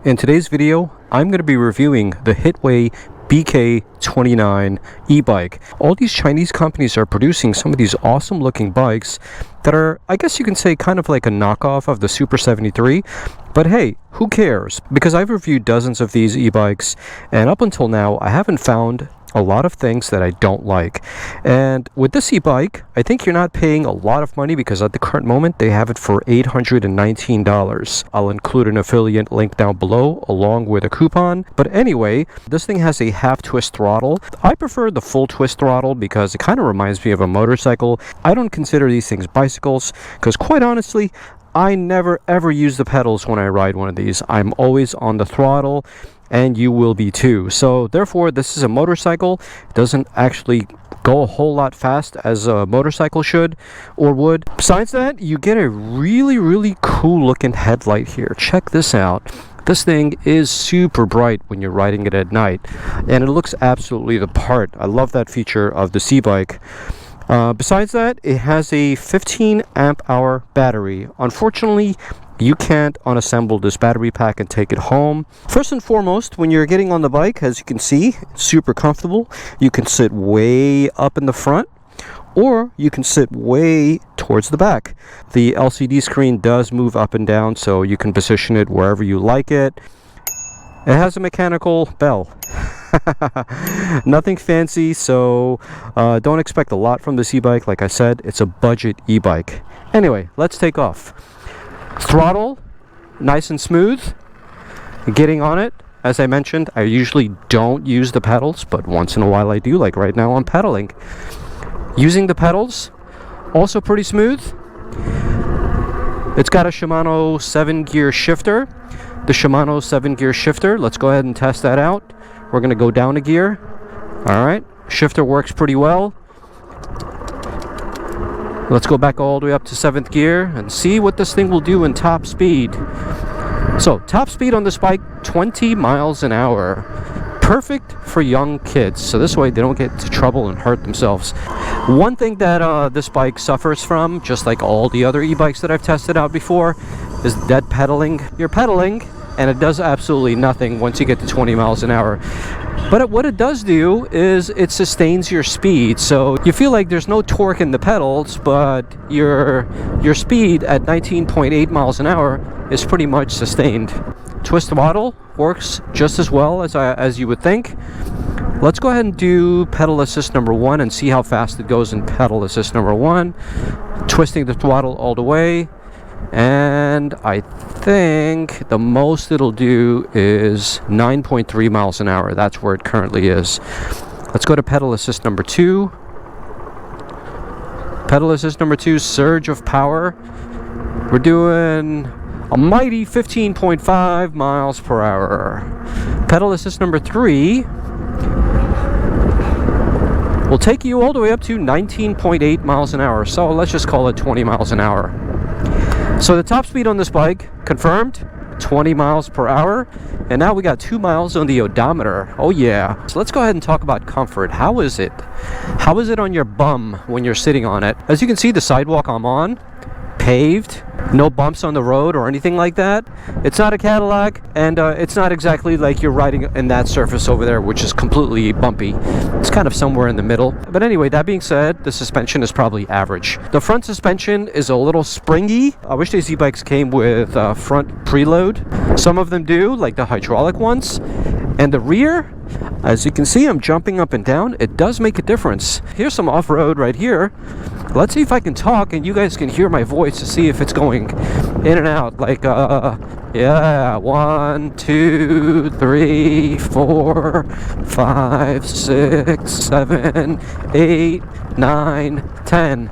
In today's video, I'm going to be reviewing the Hitway BK29 e-bike. All these Chinese companies are producing some of these awesome looking bikes that are, I guess you can say, kind of like a knockoff of the Super73. But hey, who cares? Because I've reviewed dozens of these e-bikes, and up until now, I haven't found a lot of things that I don't like. And with this e-bike, I think you're not paying a lot of money because at the current moment they have it for $819. I'll include an affiliate link down below along with a coupon. But anyway, this thing has a half twist throttle. I prefer the full twist throttle because it kind of reminds me of a motorcycle. I don't consider these things bicycles because, quite honestly, I never ever use the pedals when I ride one of these. I'm always on the throttle, and you will be too. So therefore, this is a motorcycle. It doesn't actually go a whole lot fast as a motorcycle should or would. Besides that, you get a really cool looking headlight here. Check this out. This thing is super bright when you're riding it at night, and it looks absolutely the part. I love that feature of the e-bike. Besides that, it has a 15 amp hour battery. Unfortunately, you can't unassemble this battery pack and take it home. First and foremost, when you're getting on the bike, as you can see, it's super comfortable. You can sit way up in the front, or you can sit way towards the back. The LCD screen does move up and down, so you can position it wherever you like it. It has a mechanical bell. Nothing fancy, so don't expect a lot from this e-bike. Like I said, it's a budget e-bike. Anyway, let's take off. Throttle, nice and smooth. Getting on it, as I mentioned, I usually don't use the pedals, but once in a while I do, like right now I'm pedaling. Using the pedals, also pretty smooth. It's got a Shimano 7-gear shifter. The Shimano 7-gear shifter, let's go ahead and test that out. We're going to go down a gear. Alright, shifter works pretty well. Let's go back all the way up to 7th gear and see what this thing will do in top speed. So, top speed on this bike, 20 miles an hour. Perfect for young kids, so this way they don't get into trouble and hurt themselves. One thing that this bike suffers from, just like all the other e-bikes that I've tested out before, is dead pedaling. You're pedaling, and it does absolutely nothing once you get to 20 miles an hour. But what it does do is it sustains your speed, so you feel like there's no torque in the pedals, but your speed at 19.8 miles an hour is pretty much sustained. Twist throttle works just as well as you would think. Let's go ahead and do pedal assist number 1 and see how fast it goes in pedal assist number 1. Twisting the throttle all the way, and I think the most it'll do is 9.3 miles an hour. That's where it currently is. Let's go to pedal assist number 2. Pedal assist number 2, surge of power. We're doing a mighty 15.5 miles per hour. Pedal assist number 3 will take you all the way up to 19.8 miles an hour. So let's just call it 20 miles an hour. So the top speed on this bike, confirmed, 20 miles per hour. And now we got 2 miles on the odometer. Oh yeah. So let's go ahead and talk about comfort. How is it? How is it on your bum when you're sitting on it? As you can see, the sidewalk I'm on, paved, no bumps on the road or anything like that. It's not a Cadillac, and it's not exactly like you're riding in that surface over there, which is completely bumpy. It's kind of somewhere in the middle. But anyway, that being said, the suspension is probably average. The front suspension is a little springy. I wish these e-bikes came with front preload. Some of them do, like the hydraulic ones. And the rear, as you can see, I'm jumping up and down. It does make a difference. Here's some off-road right here. Let's see if I can talk and you guys can hear my voice to see if it's going in and out. Like, yeah, 1, 2, 3, 4, 5, 6, 7, 8, 9, 10.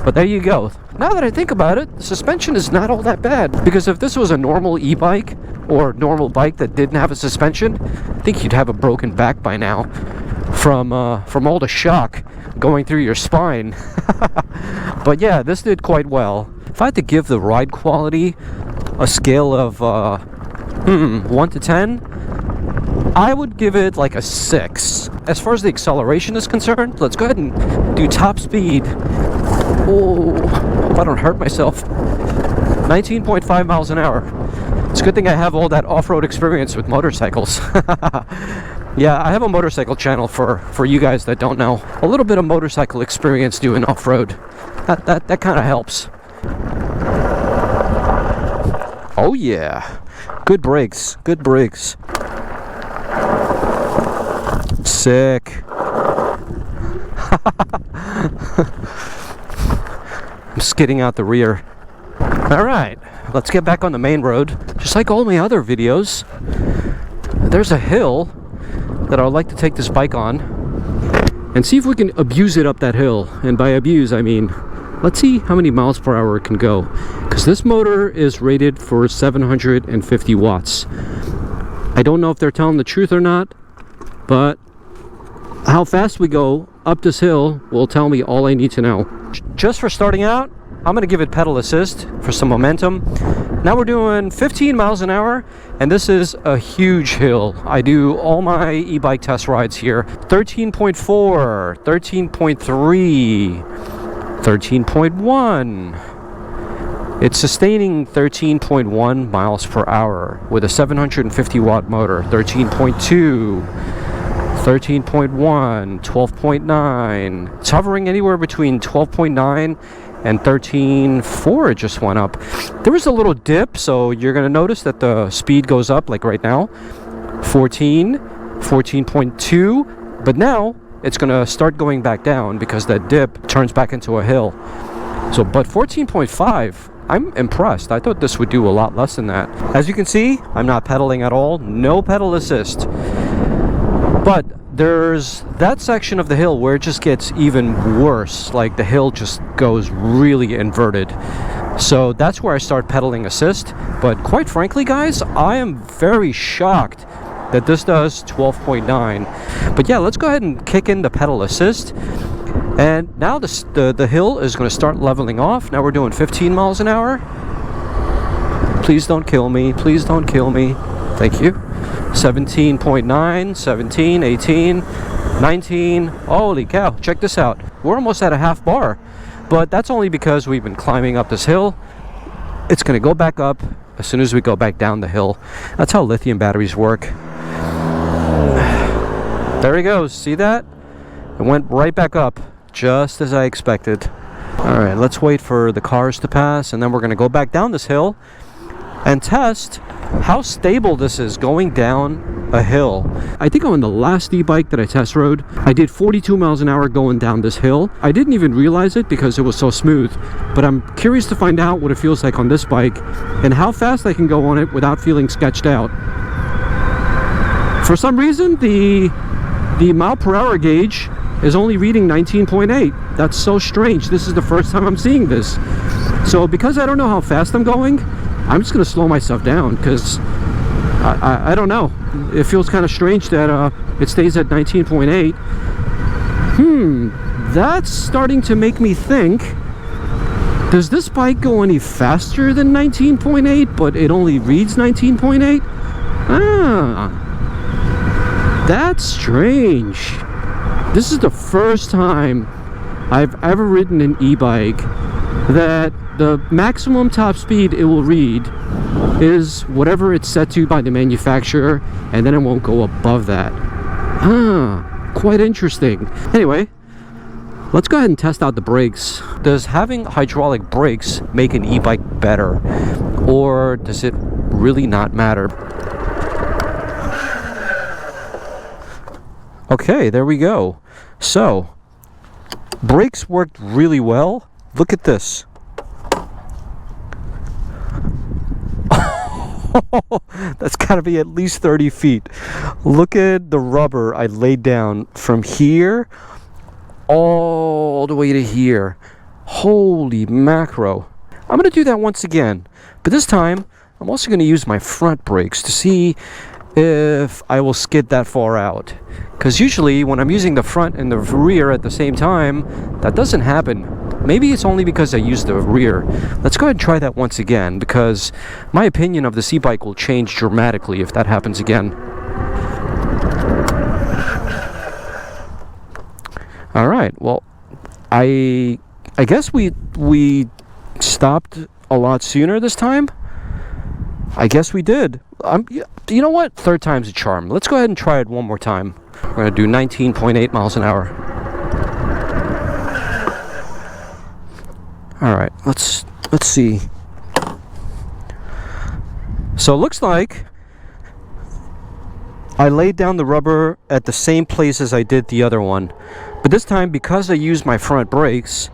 But there you go. Now that I think about it, the suspension is not all that bad. Because if this was a normal e-bike or normal bike that didn't have a suspension, I think you'd have a broken back by now from all the shock going through your spine. But yeah, this did quite well. If I had to give the ride quality a scale of 1 to 10, I would give it like a 6. As far as the acceleration is concerned, let's go ahead and do top speed. Oh, hope I don't hurt myself. 19.5 miles an hour. It's a good thing I have all that off-road experience with motorcycles. Yeah, I have a motorcycle channel for you guys that don't know. A little bit of motorcycle experience doing off-road. That kind of helps. Oh yeah. Good brakes. Good brakes. Sick. I'm skidding out the rear. Alright, let's get back on the main road. Just like all my other videos, there's a hill that I would like to take this bike on and see if we can abuse it up that hill. And by abuse, I mean, let's see how many miles per hour it can go. Because this motor is rated for 750 watts. I don't know if they're telling the truth or not, but how fast we go up this hill will tell me all I need to know. Just for starting out, I'm going to give it pedal assist for some momentum. Now we're doing 15 miles an hour, and this is a huge hill. I do all my e-bike test rides here. 13.4, 13.3, 13.1. It's sustaining 13.1 miles per hour with a 750 watt motor. 13.2, 13.1, 12.9. It's hovering anywhere between 12.9 and 13.4. It just went up. There was a little dip, so you're going to notice that the speed goes up, like right now. 14, 14.2, but now it's going to start going back down because that dip turns back into a hill. So, but 14.5, I'm impressed. I thought this would do a lot less than that. As you can see, I'm not pedaling at all. No pedal assist. But there's that section of the hill where it just gets even worse. Like the hill just goes really inverted. So that's where I start pedaling assist. But quite frankly, guys, I am very shocked that this does 12.9. But yeah, let's go ahead and kick in the pedal assist. And now the hill is going to start leveling off. Now we're doing 15 miles an hour. Please don't kill me. Please don't kill me. Thank you. 17.9, 17, 18, 19. Holy cow, check this out. We're almost at a half bar. But that's only because we've been climbing up this hill. It's going to go back up as soon as we go back down the hill. That's how lithium batteries work. There he goes. See that? It went right back up, just as I expected. Alright, let's wait for the cars to pass, and then we're going to go back down this hill and test how stable this is going down a hill. I think on the last e-bike that I test rode, I did 42 miles an hour going down this hill. I didn't even realize it because it was so smooth, but I'm curious to find out what it feels like on this bike and how fast I can go on it without feeling sketched out. For some reason, the mile per hour gauge is only reading 19.8. That's so strange. This is the first time I'm seeing this. So because I don't know how fast I'm going, I'm just going to slow myself down because I don't know. It feels kind of strange that it stays at 19.8. That's starting to make me think, does this bike go any faster than 19.8, but it only reads 19.8? That's strange. This is the first time I've ever ridden an e-bike that the maximum top speed it will read is whatever it's set to by the manufacturer, and then it won't go above that. Quite interesting. Anyway, let's go ahead and test out the brakes. Does having hydraulic brakes make an e-bike better, or does it really not matter? Okay, there we go. So, brakes worked really well. Look at this. That's got to be at least 30 feet. Look at the rubber I laid down from here all the way to here. Holy macro. I'm going to do that once again. But this time, I'm also going to use my front brakes to see if I will skid that far out. Because usually when I'm using the front and the rear at the same time, that doesn't happen. Maybe it's only because I use the rear. Let's go ahead and try that once again, because my opinion of this e-bike will change dramatically if that happens again. Alright, well, I guess we stopped a lot sooner this time. I guess we did. You know what? Third time's a charm. Let's go ahead and try it one more time. We're going to do 19.8 miles an hour. All right, let's see. So it looks like I laid down the rubber at the same place as I did the other one. But this time, because I used my front brakes,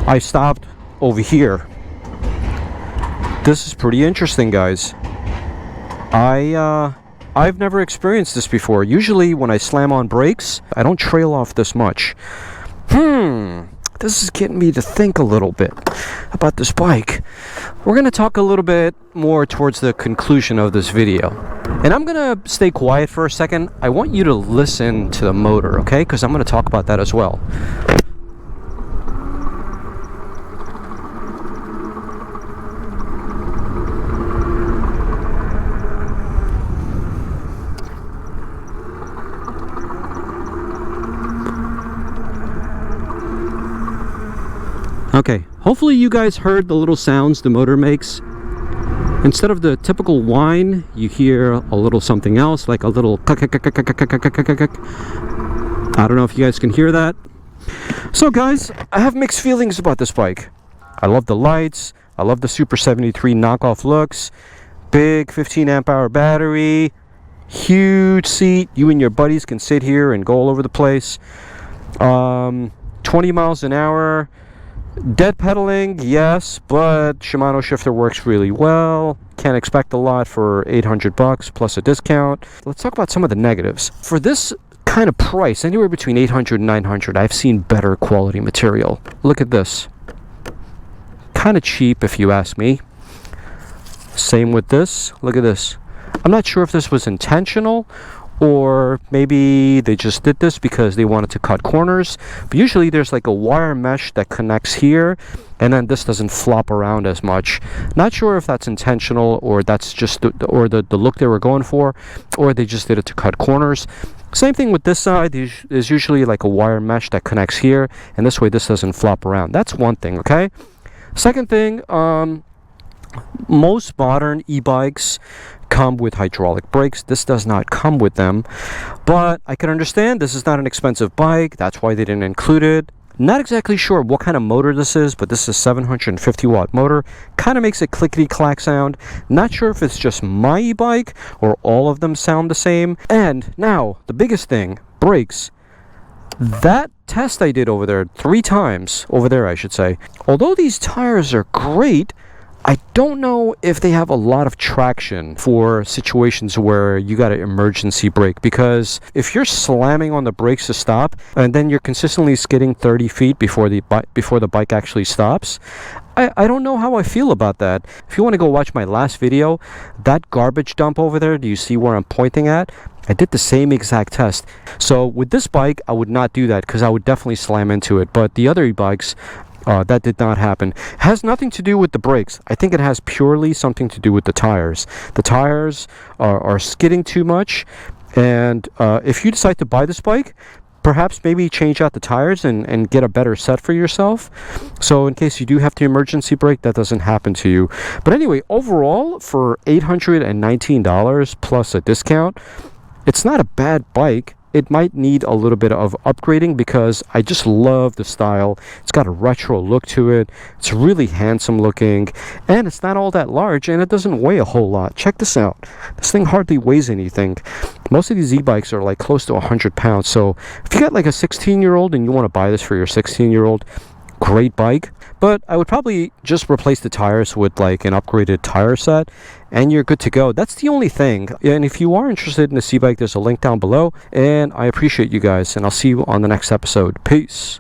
I stopped over here. This is pretty interesting, guys. I've never experienced this before. Usually when I slam on brakes, I don't trail off this much. This is getting me to think a little bit about this bike. We're going to talk a little bit more towards the conclusion of this video. And I'm going to stay quiet for a second. I want you to listen to the motor, okay? Because I'm going to talk about that as well. Okay, hopefully you guys heard the little sounds the motor makes. Instead of the typical whine, you hear a little something else, like a little I don't know if you guys can hear that. So guys, I have mixed feelings about this bike. I love the lights, I love the Super73 knockoff looks, big 15 amp hour battery, huge seat, you and your buddies can sit here and go all over the place. 20 miles an hour. Dead pedaling, yes, but Shimano shifter works really well. Can't expect a lot for $800 plus a discount. Let's talk about some of the negatives. For this kind of price, anywhere between $800 and $900, I've seen better quality material. Look at this. Kind of cheap if you ask me. Same with this. Look at this. I'm not sure if this was intentional or maybe they just did this because they wanted to cut corners. But usually there's like a wire mesh that connects here, and then this doesn't flop around as much. Not sure if that's intentional or that's just the look they were going for, or they just did it to cut corners. Same thing with this side. There's usually like a wire mesh that connects here, and this way this doesn't flop around. That's one thing, okay? Second thing, most modern e-bikes come with hydraulic brakes. This does not come with them, but I can understand this is not an expensive bike. That's why they didn't include it. Not exactly sure what kind of motor this is, but this is a 750 watt motor. Kind of makes a clickety clack sound. Not sure if it's just my e-bike or all of them sound the same. And now the biggest thing, brakes. That test I did over there 3 times, over there I should say, although these tires are great, I don't know if they have a lot of traction for situations where you got an emergency brake, because if you're slamming on the brakes to stop and then you're consistently skidding 30 feet before the bike actually stops, I don't know how I feel about that. If you want to go watch my last video, that garbage dump over there, do you see where I'm pointing at? I did the same exact test. So with this bike, I would not do that because I would definitely slam into it. But the other e-bikes, that did not happen. It has nothing to do with the brakes. I think it has purely something to do with the tires. The tires are skidding too much, and if you decide to buy this bike, perhaps maybe change out the tires and get a better set for yourself, so in case you do have to emergency brake, that doesn't happen to you. But anyway, overall, for $819 plus a discount, it's not a bad bike. It might need a little bit of upgrading because I just love the style. It's got a retro look to it. It's really handsome looking, and it's not all that large, and it doesn't weigh a whole lot. Check this out. This thing hardly weighs anything. Most of these e-bikes are like close to 100 pounds. So if you got like a 16-year-old and you want to buy this for your 16-year-old, great bike. But I would probably just replace the tires with like an upgraded tire set, and you're good to go. That's the only thing. And if you are interested in this e-bike, there's a link down below, and I appreciate you guys, and I'll see you on the next episode. Peace.